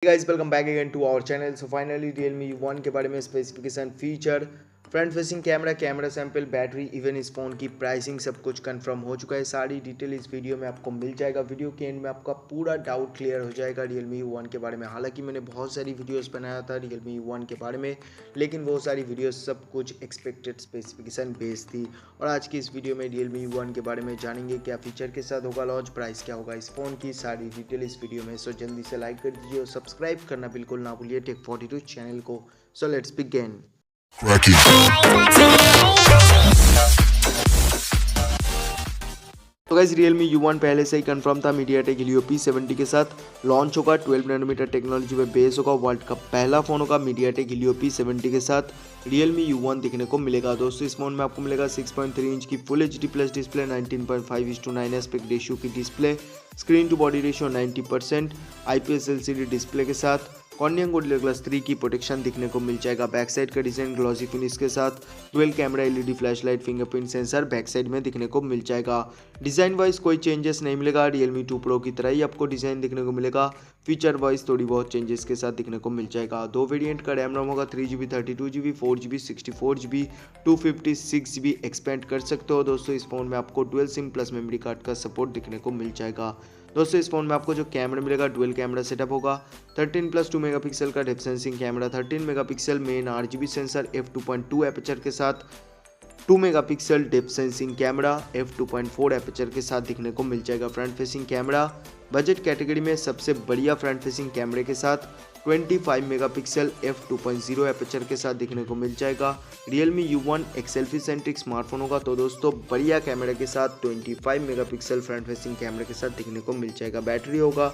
Guys welcome back again to our channel. So finally Realme U1 के बारे में specification, feature, front facing camera sample, battery, even इस phone की pricing सब कुछ कंफर्म हो चुका है। सारी डिटेल इस वीडियो में आपको मिल जाएगा। वीडियो के एंड में आपका पूरा डाउट क्लियर हो जाएगा Realme U1 के बारे में। हालांकि मैंने बहुत सारी वीडियोस बनाया था Realme U1 के बारे में, लेकिन वो सारी वीडियोस सब कुछ एक्सपेक्टेड स्पेसिफिकेशन बेस्ड थी। और आज की इस वीडियो में Realme U1 के बारे में जानेंगे क्या फीचर के साथ होगा लॉन्च, प्राइस क्या होगा इस फोन की, सारी डिटेल इस वीडियो में। सो जल्दी से लाइक कर दीजिए और सब्सक्राइब करना बिल्कुल ना भूलिए टेक42 चैनल को। So let's begin. तो गाइस Realme U1 पहले से ही कंफर्म था, मीडियाटेक Helio P70 के साथ लॉन्च होगा। 12 नैनोमीटर टेक्नोलॉजी पे बेस होगा। वर्ल्ड का पहला फोन होगा मीडियाटेक Helio P70 के साथ Realme U1 देखने को मिलेगा। दोस्तों इस फोन में आपको मिलेगा 6.3 इंच की full HD plus display, 19.5:9 aspect ratio की display, screen to body ratio 90%, IPS LCD display के साथ कॉर्निंग गोरिल्ला ग्लास 3 की प्रोटेक्शन दिखने को मिल जाएगा। बैक साइड का डिजाइन ग्लॉसी फिनिश के साथ dual camera LED flashlight fingerprint sensor back side में दिखने को मिल जाएगा। डिजाइन वाइज कोई चेंजेस नहीं मिलेगा, Realme 2 Pro की तरह ही आपको डिजाइन दिखने को मिलेगा। फीचर वाइज थोड़ी बहुत चेंजेस के साथ दिखने को मिल जाएगा। दो वेरिएंट का रैम रोम होगा, 3GB 32GB, 4GB 64GB, 256GB expand कर सकते हो। दोस्तों इस फोन में आपको dual SIM plus memory card का सपोर्ट दिखने को मिल जाएगा। दोस्तों इस फोन में आपको जो कैमरा मिलेगा डुअल कैमरा सेटअप होगा। 13+2 मेगापिक्सल का depth sensing camera, 13 megapixel main RGB sensor, f2.2 aperture के साथ 2 megapixel depth sensing camera, f2.4 aperture के साथ दिखने को मिल जाएगा। Front facing camera budget category में सबसे बढ़िया फ्रंट फेसिंग कैमरे के साथ 25 मेगापिक्सल f2.0 एपर्चर के साथ दिखने को मिल जाएगा। Realme U1 एक सेल्फी सेंट्रिक स्मार्टफोन होगा, तो दोस्तों बढ़िया कैमरे के साथ 25 मेगापिक्सल फ्रंट फेसिंग कैमरे के साथ दिखने को मिल जाएगा। बैटरी होगा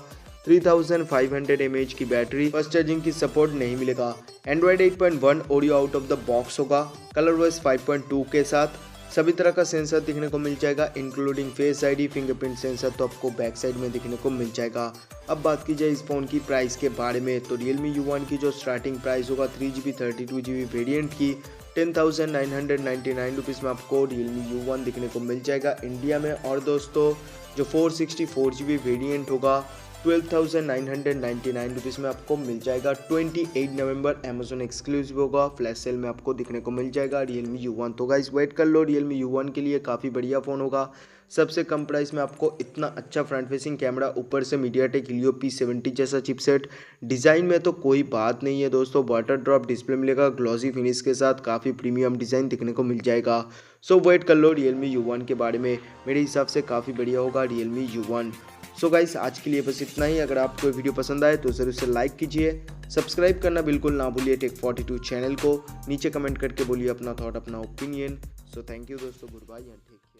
3500 mAh की बैटरी, फर्स्ट चार्जिंग की सपोर्ट नहीं मिलेगा। Android 8.1 audio out of the box होगा, कलर वॉइस 5.2 के साथ सभी तरह का सेंसर दिखने को मिल जाएगा, including face ID, fingerprint sensor तो आपको बैक साइड में दिखने को मिल जाएगा। अब बात की जाए इस फोन की प्राइस के बारे में, तो Realme U1 की जो स्टार्टिंग प्राइस होगा 3GB 32GB वेरिएंट की 10,999 रुपीज़ में आपको Realme U1 दिखने को मिल जाएगा इंडिया में। और दोस्तों जो 464GB वेरिएंट होगा 12,999 रुपीज़ में आपको मिल जाएगा। 28 नवंबर अमेजोन एक्सक्लूसिव होगा, फ्लैश सेल में आपको दिखने को मिल जाएगा Realme U1। तो गाइस वेट कर लो, Realme U1 के लिए काफ़ी बढ़िया फ़ोन होगा। सबसे कम प्राइस में आपको इतना अच्छा फ्रंट फेसिंग कैमरा, ऊपर से मीडियाटेक Helio P70 जैसा चिपसेट, डिज़ाइन में तो कोई बात नहीं है दोस्तों। वाटर ड्रॉप डिस्प्ले मिलेगा ग्लॉसी फिनिश के साथ, काफ़ी प्रीमियम डिज़ाइन दिखने को मिल जाएगा। सो वेट कर लो Realme U1 के बारे में, मेरे हिसाब से काफ़ी बढ़िया होगा Realme U1। सो गाइस आज के लिए बस इतना ही। अगर आपको वीडियो पसंद आए तो ज़रूर से लाइक कीजिए, सब्सक्राइब करना बिल्कुल ना भूलिए टेक42 चैनल को। नीचे कमेंट करके बोलिए अपना थॉट, अपना ओपिनियन। सो थैंक यू दोस्तों, good bye and take care.